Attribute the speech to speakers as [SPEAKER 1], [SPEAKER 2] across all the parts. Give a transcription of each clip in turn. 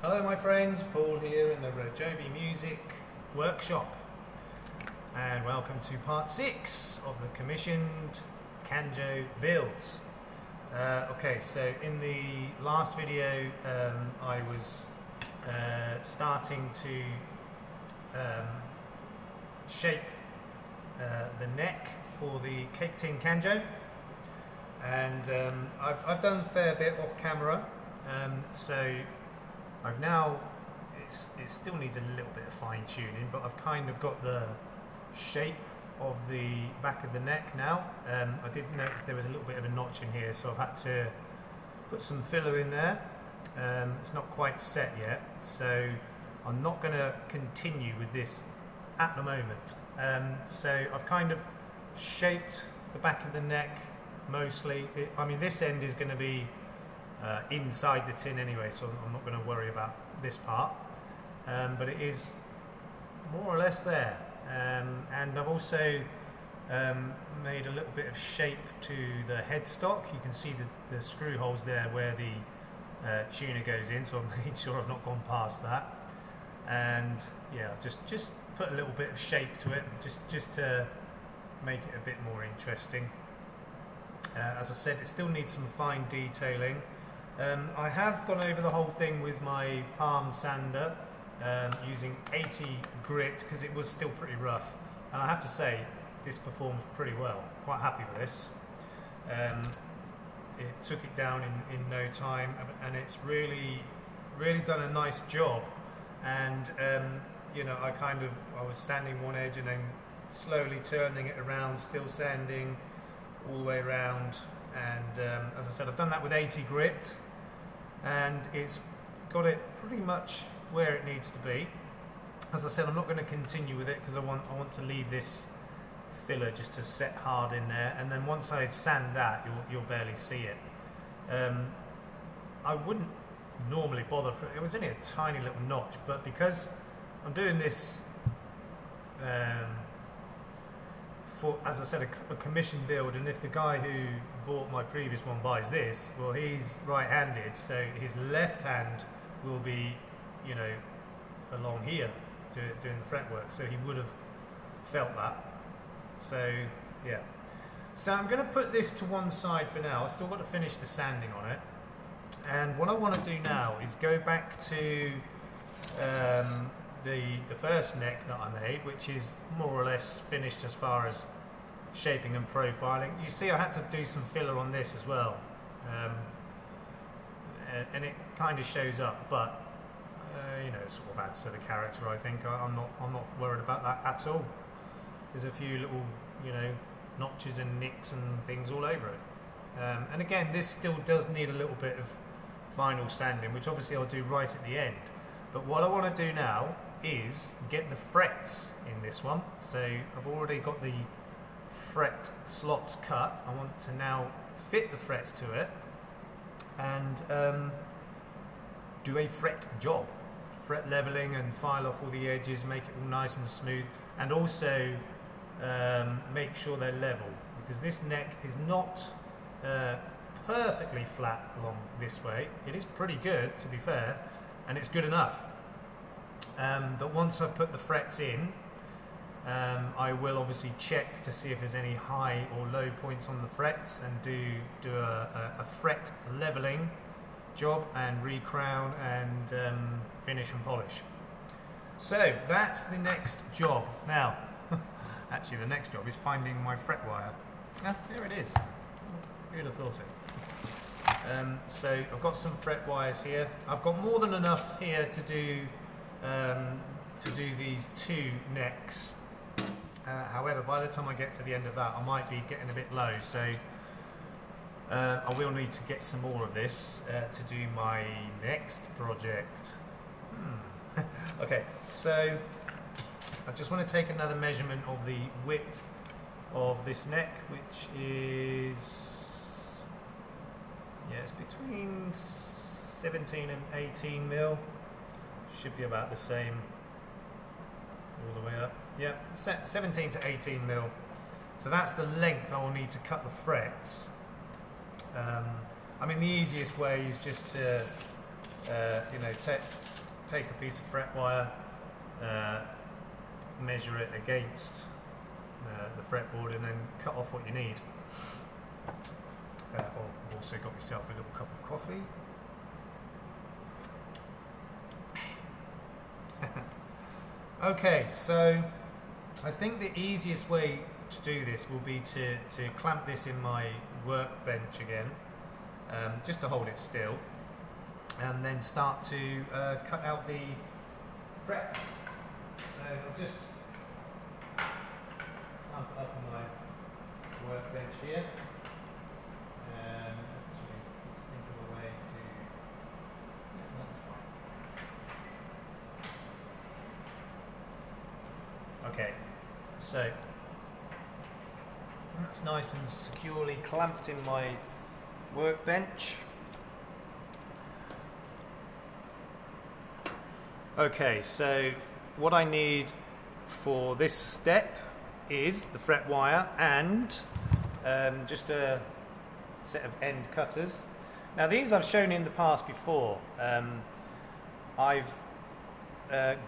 [SPEAKER 1] Hello my friends, Paul here in the RoJoBe Music Workshop, and welcome to part 6 of the commissioned Canjo builds. Okay, so in the last video I was starting to shape the neck for the Cake Tin Canjo, and I've done a fair bit off camera, so I've now, it still needs a little bit of fine tuning, but I've kind of got the shape of the back of the neck now. I did notice there was a little bit of a notch in here, so I've had to put some filler in there. It's not quite set yet, so I'm not going to continue with this at the moment. So I've kind of shaped the back of the neck mostly. I mean, this end is going to be inside the tin anyway, so I'm not going to worry about this part, but it is more or less there, and I've also made a little bit of shape to the headstock. You can see the screw holes there where the tuner goes in, so I've made sure I've not gone past that, and yeah, just put a little bit of shape to it, just to make it a bit more interesting. As I said, it still needs some fine detailing. I have gone over the whole thing with my palm sander using 80 grit because it was still pretty rough, and I have to say this performs pretty well. Quite happy with this. It took it down in no time, and it's really done a nice job. And you know, I was sanding one edge and then slowly turning it around, still sanding all the way around, and as I said, I've done that with 80 grit, and it's got it pretty much where it needs to be. As I said, I'm not going to continue with it because I want to leave this filler just to set hard in there, and then once I sand that, you'll barely see it. I wouldn't normally bother for it was only a tiny little notch, but because I'm doing this for, as I said, a commission build, and if the guy who bought my previous one buys this, well, he's right-handed, so his left hand will be, you know, along here doing the fretwork, so he would have felt that. So yeah, so I'm going to put this to one side for now. I've still got to finish the sanding on it, and what I want to do now is go back to the first neck that I made, which is more or less finished as far as shaping and profiling. You see, I had to do some filler on this as well, and it kind of shows up, but you know, it sort of adds to the character. I think I'm not worried about that at all. There's a few little, you know, notches and nicks and things all over it, and again, this still does need a little bit of final sanding, which obviously I'll do right at the end. But what I want to do now is get the frets in this one. So I've already got the fret slots cut. I want to now fit the frets to it and do a fret job, fret leveling, and file off all the edges, make it all nice and smooth, and also make sure they're level, because this neck is not perfectly flat along this way. It is pretty good, to be fair, and it's good enough. But once I've put the frets in, I will obviously check to see if there's any high or low points on the frets, and do a fret leveling job and recrown and finish and polish. So that's the next job. Now, actually the next job is finding my fret wire. Ah, there it is. Who'd have thought it? So I've got some fret wires here. I've got more than enough here to do these two necks. However, by the time I get to the end of that, I might be getting a bit low, so I will need to get some more of this to do my next project. Okay, so I just want to take another measurement of the width of this neck, which is, yeah, it's between 17 and 18 mil. Should be about the same all the way up. Yeah, 17 to 18 mil. So that's the length I will need to cut the frets. I mean, the easiest way is just to you know, take a piece of fret wire, measure it against the fretboard, and then cut off what you need. I've also got myself a little cup of coffee. Okay, so I think the easiest way to do this will be to clamp this in my workbench again, just to hold it still, and then start to cut out the frets. So I'll just clamp up on my workbench here. Actually, let's think of a way to. Okay, so that's nice and securely clamped in my workbench. Okay, so what I need for this step is the fret wire and just a set of end cutters. Now these I've shown in the past before. I've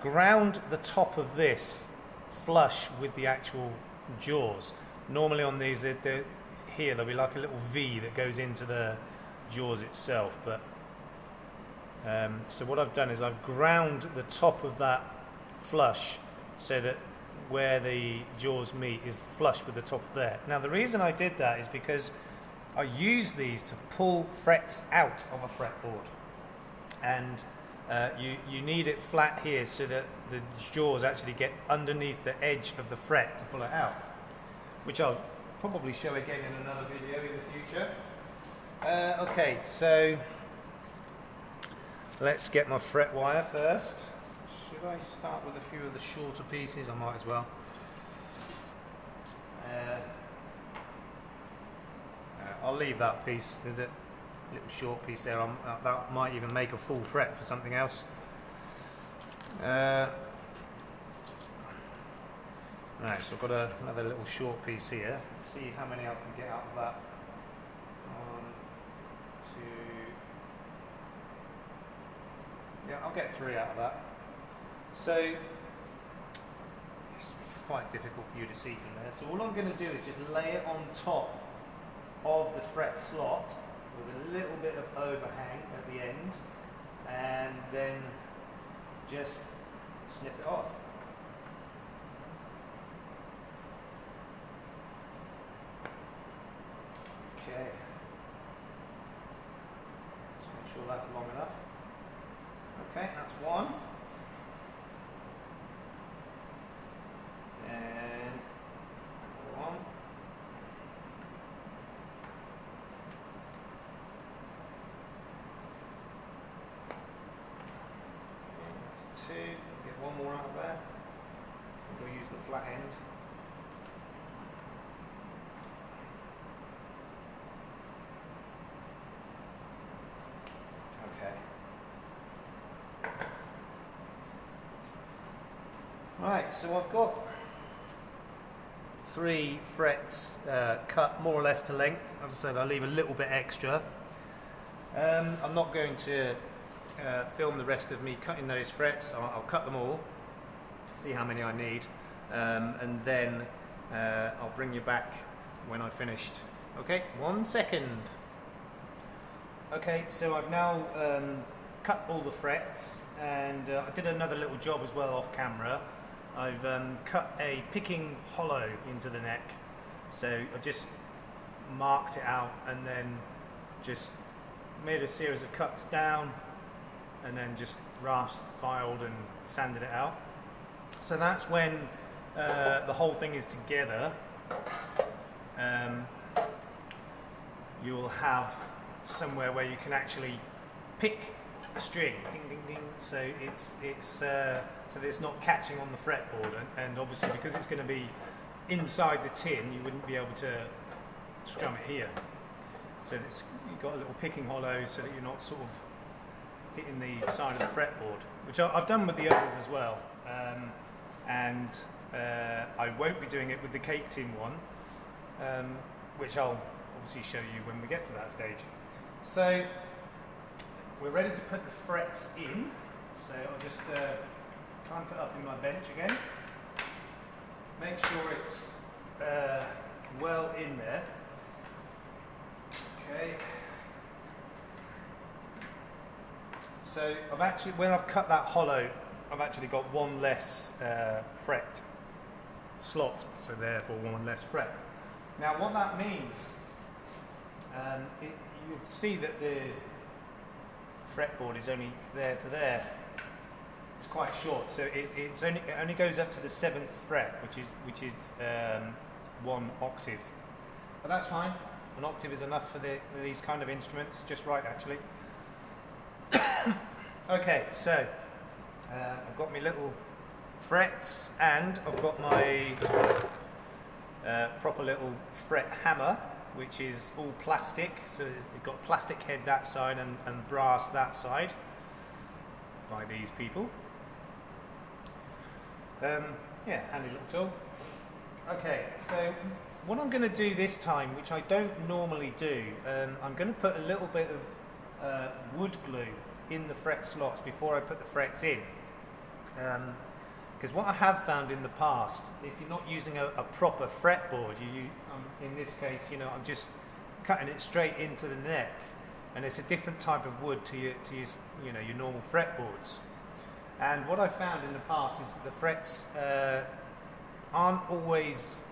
[SPEAKER 1] ground the top of this flush with the actual jaws. Normally on these, here there'll be like a little V that goes into the jaws itself, but so what I've done is I've ground the top of that flush so that where the jaws meet is flush with the top there. Now the reason I did that is because I use these to pull frets out of a fretboard, and you need it flat here so that the jaws actually get underneath the edge of the fret to pull it out, which I'll probably show again in another video in the future. Okay, so let's get my fret wire first. Should I start with a few of the shorter pieces? I might as well. I'll leave that piece. There's a little short piece there. That might even make a full fret for something else. Right, so I've got another little short piece here. Let's see how many I can get out of that. 1, 2. Yeah, I'll get 3 out of that. So it's quite difficult for you to see from there. So all I'm going to do is just lay it on top of the fret slot with a little bit of overhang at the end, and then just snip it off. Okay, just make sure that's long enough. Okay, that's one. And another one. Okay, that's 2. Get one more out of there. I'm going to use the flat end. Okay. Right, so I've got 3 frets cut more or less to length. As I said, I'll leave a little bit extra. I'm not going to film the rest of me cutting those frets. I'll cut them all, see how many I need, and then I'll bring you back when I've finished. Okay, 1 second. Okay, so I've now cut all the frets, and I did another little job as well off camera. I've cut a picking hollow into the neck, so I just marked it out and then just made a series of cuts down, and then just rasped, filed and sanded it out. So that's when the whole thing is together. You'll have somewhere where you can actually pick a string, ding ding ding, so it's so that it's not catching on the fretboard, and obviously because it's going to be inside the tin, you wouldn't be able to strum it here. So you've got a little picking hollow so that you're not sort of hitting the side of the fretboard, which I've done with the others as well, and I won't be doing it with the Cake Tin one, which I'll obviously show you when we get to that stage. So we're ready to put the frets in. So I'll just clamp it up in my bench again. Make sure it's well in there. Okay. So I've actually, when I've cut that hollow, I've actually got one less fret slot, so therefore one less fret. Now what that means, you'll see that the fretboard is only there to there. It's quite short, so it only goes up to the 7th fret, which is 1 octave. But that's fine. An octave is enough for these kind of instruments. It's just right, actually. Okay, so I've got my little frets, and I've got my proper little fret hammer, which is all plastic. So it's got plastic head that side and brass that side by these people. Yeah, handy little tool. Okay, so what I'm going to do this time, which I don't normally do, I'm going to put a little bit of wood glue in the fret slots before I put the frets in. Because what I have found in the past, if you're not using a proper fretboard, in this case, I'm just cutting it straight into the neck, and it's a different type of wood to your normal fretboards. And what I've found in the past is that the frets aren't always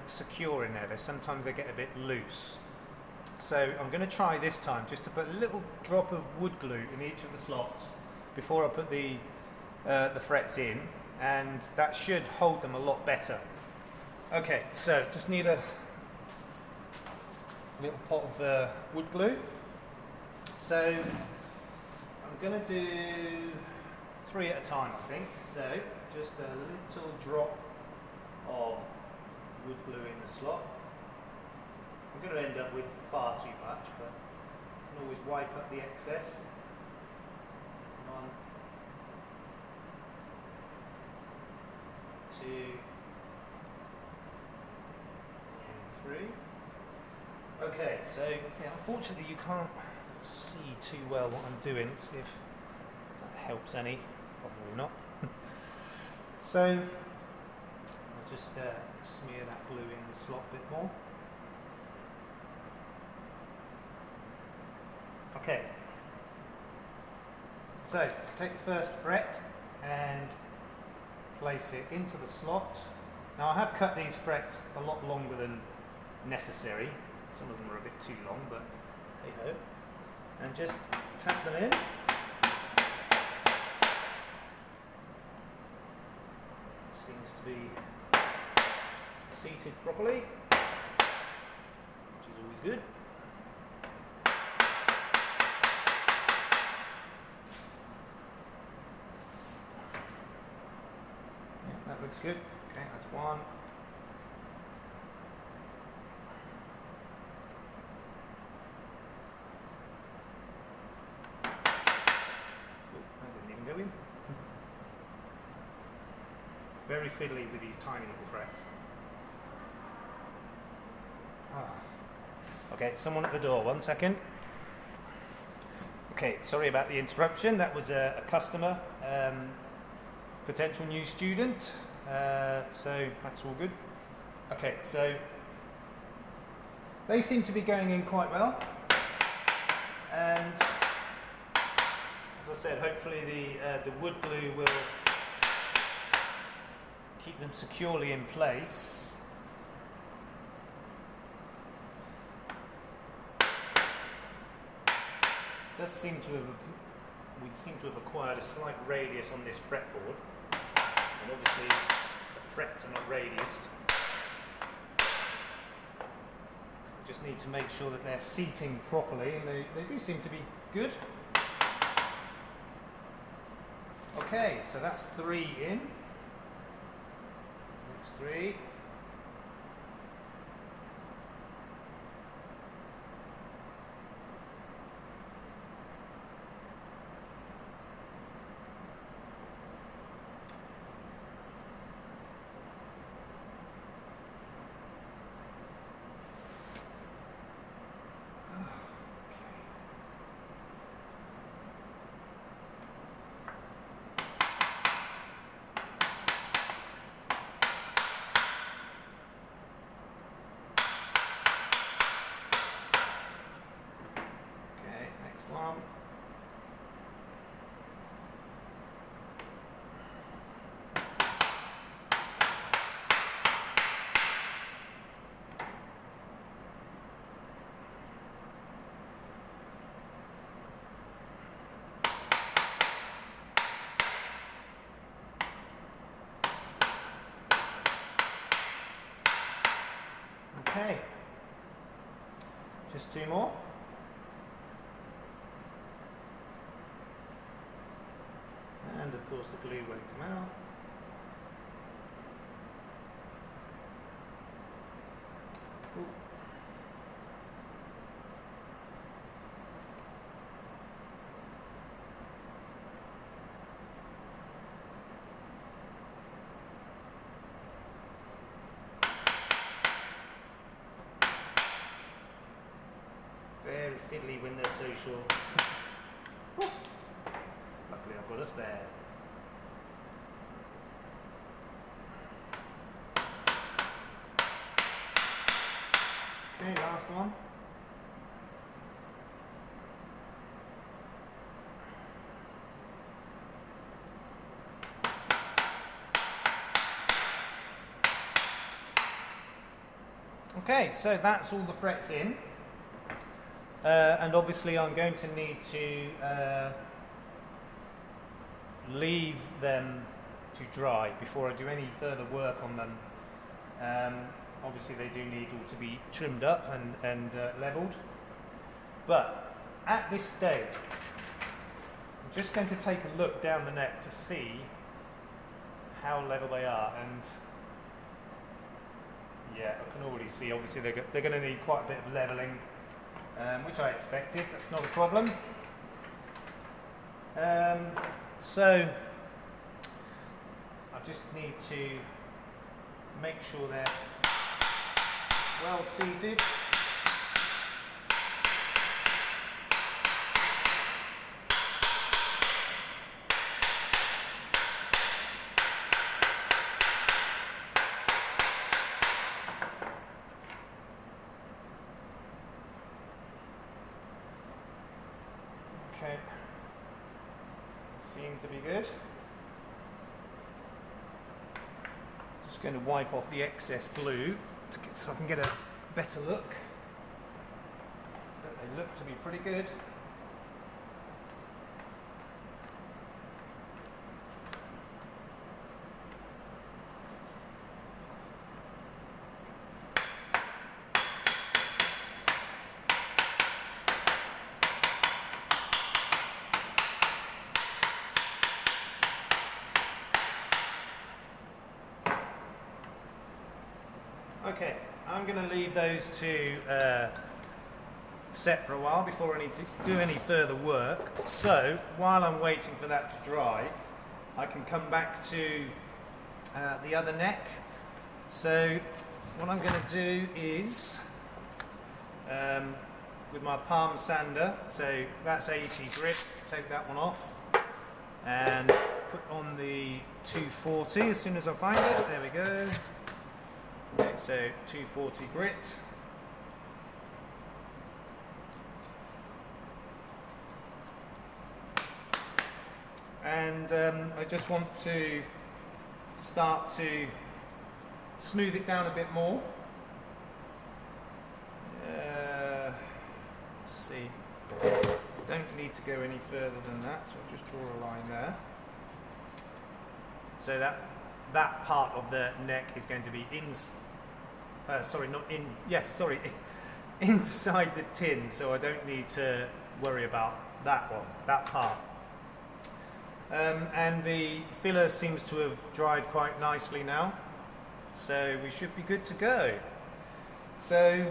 [SPEAKER 1] secure in there. Sometimes they get a bit loose. So I'm going to try this time just to put a little drop of wood glue in each of the slots before I put the frets in, and that should hold them a lot better. Okay, so just need a little pot of wood glue. So I'm going to do 3 at a time, I think. So just a little drop of wood glue in the slot. I'm going to end up with far too much, but I can always wipe up the excess. 1, 2, and 3. Okay, so yeah, unfortunately you can't see too well what I'm doing. Let's see if that helps any. Probably not. So I'll just smear that glue in the slot a bit more. Okay, so take the first fret and place it into the slot. Now I have cut these frets a lot longer than necessary. Some of them are a bit too long, but hey ho. And just tap them in. Seems to be seated properly, which is always good. That looks good. Okay, that's 1. Oh, that didn't even go in. Very fiddly with these tiny little frets. Okay, someone at the door. 1 second. Okay, sorry about the interruption. That was a customer. Potential new student, so that's all good. Okay, so they seem to be going in quite well, and as I said, hopefully the wood glue will keep them securely in place. We seem to have acquired a slight radius on this fretboard. And obviously the frets are not radiused. So we just need to make sure that they're seating properly, and they do seem to be good. Okay, so that's 3 in. Next 3. Okay, just 2 more. And of course the glue won't come out. Ooh. Very fiddly when they're so short. Luckily I've got a spare. Okay, last one. Okay, so that's all the frets in. And obviously I'm going to need to leave them to dry before I do any further work on them. Obviously they do need all to be trimmed up and levelled. But at this stage, I'm just going to take a look down the neck to see how level they are. And yeah, I can already see obviously they're going to need quite a bit of levelling. Which I expected, that's not a problem. So I just need to make sure they're well seated. Okay, seem to be good. Just going to wipe off the excess glue so I can get a better look. But they look to be pretty good. Okay, I'm going to leave those to set for a while before I need to do any further work. So, while I'm waiting for that to dry, I can come back to the other neck. So, what I'm going to do is, with my palm sander, so that's 80 grit, take that one off, and put on the 240 as soon as I find it. There we go. Okay, so 240 grit. And I just want to start to smooth it down a bit more. Let's see. Don't need to go any further than that, so I'll just draw a line there. So that part of the neck is going to be inside the tin, so I don't need to worry about that part. And the filler seems to have dried quite nicely now, so we should be good to go. So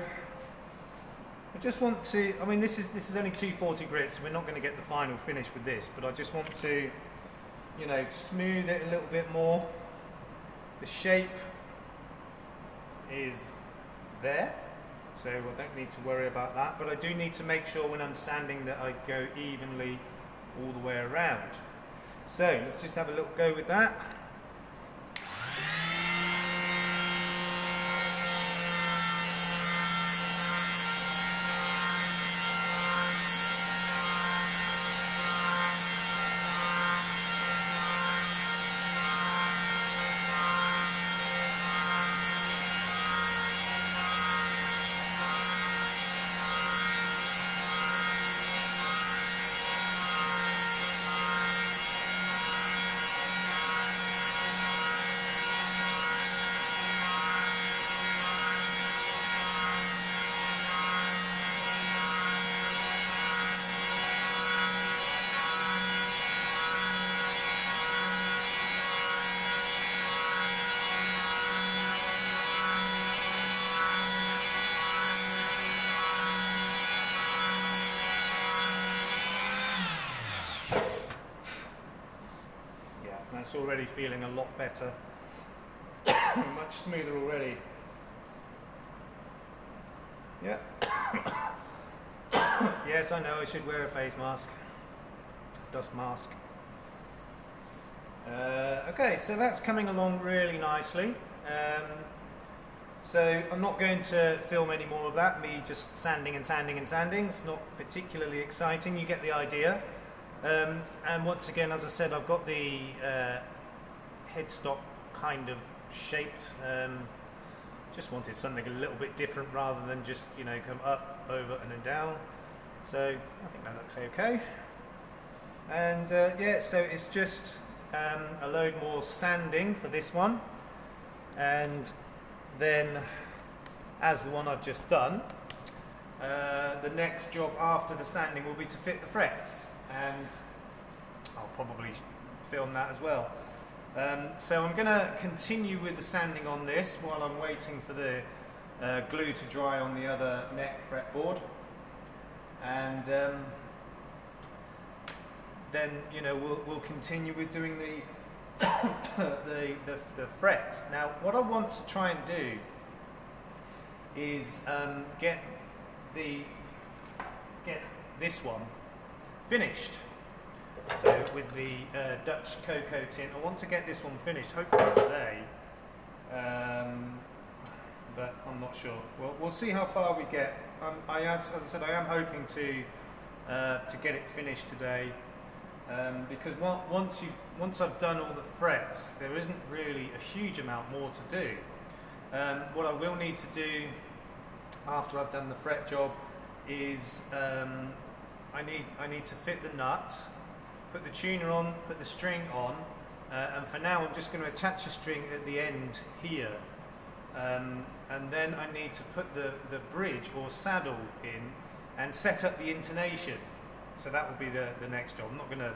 [SPEAKER 1] I just want to, I mean this is only 240 grit, so we're not going to get the final finish with this, but I just want to, you know, smooth it a little bit more. The shape is there, so I don't need to worry about that, but I do need to make sure when I'm sanding that I go evenly all the way around. So let's just have a little go with that. That's already feeling a lot better. Much smoother already. Yeah. Yes, I know I should wear a face mask. Dust mask. Okay, so that's coming along really nicely. So I'm not going to film any more of that, me just sanding and sanding and sanding. It's not particularly exciting, you get the idea. And once again, as I said, I've got the headstock kind of shaped. Just wanted something a little bit different rather than just, you know, come up, over and then down. So I think that looks okay. And yeah, so it's just a load more sanding for this one. And then, as the one I've just done, the next job after the sanding will be to fit the frets. And I'll probably film that as well. So I'm going to continue with the sanding on this while I'm waiting for the glue to dry on the other neck fretboard, and then, you know, we'll continue with doing the the frets. Now, what I want to try and do is get this one finished. So with the Dutch Cocoa Tin, I want to get this one finished hopefully today, but I'm not sure. We'll see how far we get. As I said, I am hoping to get it finished today, because once I've done all the frets, there isn't really a huge amount more to do. What I will need to do after I've done the fret job is I need to fit the nut, put the tuner on, put the string on, and for now I'm just going to attach a string at the end here, and then I need to put the bridge or saddle in and set up the intonation. So that will be the next job. I'm not going to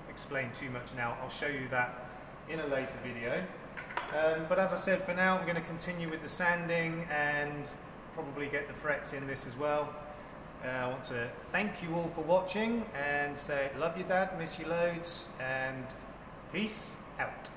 [SPEAKER 1] explain too much now, I'll show you that in a later video. But as I said, for now I'm going to continue with the sanding and probably get the frets in this as well. I want to thank you all for watching and say love you, Dad, miss you loads, and peace out.